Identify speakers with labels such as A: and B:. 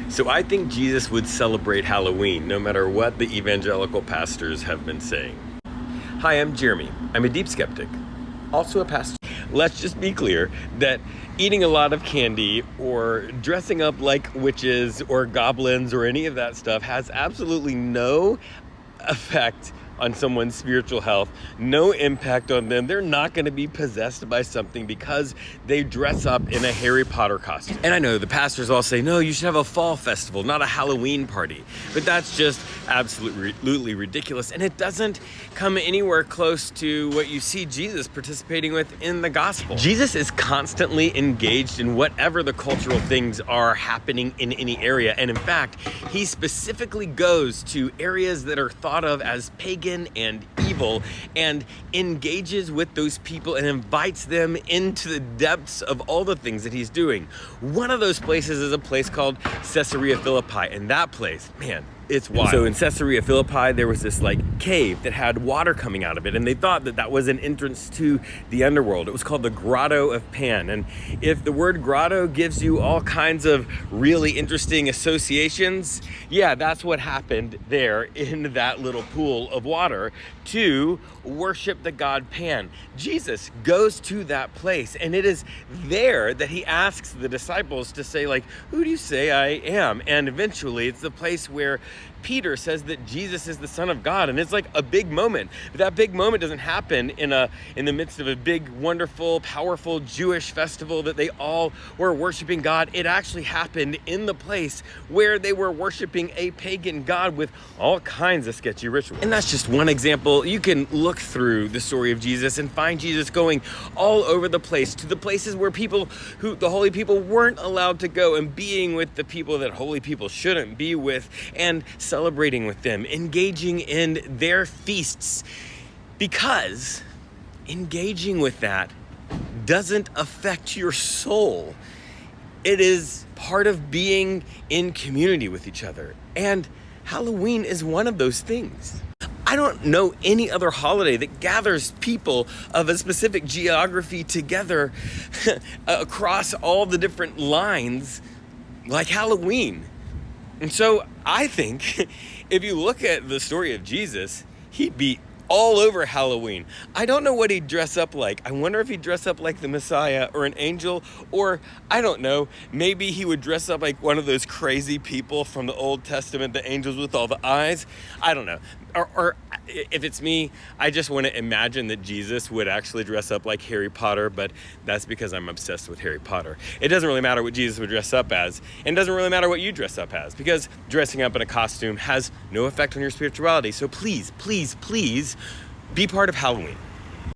A: So I think Jesus would celebrate Halloween no matter what the evangelical pastors have been saying. Hi, I'm Jeremy. I'm a deep skeptic, also a pastor. Let's just be clear that eating a lot of candy or dressing up like witches or goblins or any of that stuff has absolutely no effect on someone's spiritual health, no impact on them. They're not going to be possessed by something because they dress up in a Harry Potter costume. And I know the pastors all say, no, you should have a fall festival, not a Halloween party. But that's just absolutely ridiculous. And it doesn't come anywhere close to what you see Jesus participating with in the gospel. Jesus is constantly engaged in whatever the cultural things are happening in any area. And in fact, he specifically goes to areas that are thought of as pagan and evil and engages with those people and invites them into the depths of all the things that he's doing. One of those places is a place called Caesarea Philippi, and that place, man, it's wild. So in Caesarea Philippi, there was this cave that had water coming out of it, and they thought that that was an entrance to the underworld. It was called the Grotto of Pan. And if the word grotto gives you all kinds of really interesting associations, yeah, that's what happened there in that little pool of water to worship the god Pan. Jesus goes to that place, and it is there that he asks the disciples to say, who do you say I am? And eventually it's the place where Peter says that Jesus is the Son of God, and it's a big moment. But that big moment doesn't happen in the midst of a big, wonderful, powerful Jewish festival that they all were worshiping God. It actually happened in the place where they were worshiping a pagan god with all kinds of sketchy rituals. And that's just one example. You can look through the story of Jesus and find Jesus going all over the place, to the places where the holy people weren't allowed to go, and being with the people that holy people shouldn't be with, and celebrating with them, engaging in their feasts, because engaging with that doesn't affect your soul. It is part of being in community with each other. And Halloween is one of those things. I don't know any other holiday that gathers people of a specific geography together across all the different lines like Halloween. And so I think if you look at the story of Jesus, he'd be all over Halloween. I don't know what he'd dress up like. I wonder if he'd dress up like the Messiah or an angel, or I don't know, maybe he would dress up like one of those crazy people from the Old Testament, the angels with all the eyes. I don't know. Or if it's me, I just want to imagine that Jesus would actually dress up like Harry Potter, but that's because I'm obsessed with Harry Potter. It doesn't really matter what Jesus would dress up as, and it doesn't really matter what you dress up as, because dressing up in a costume has no effect on your spirituality. So please, please, please be part of Halloween.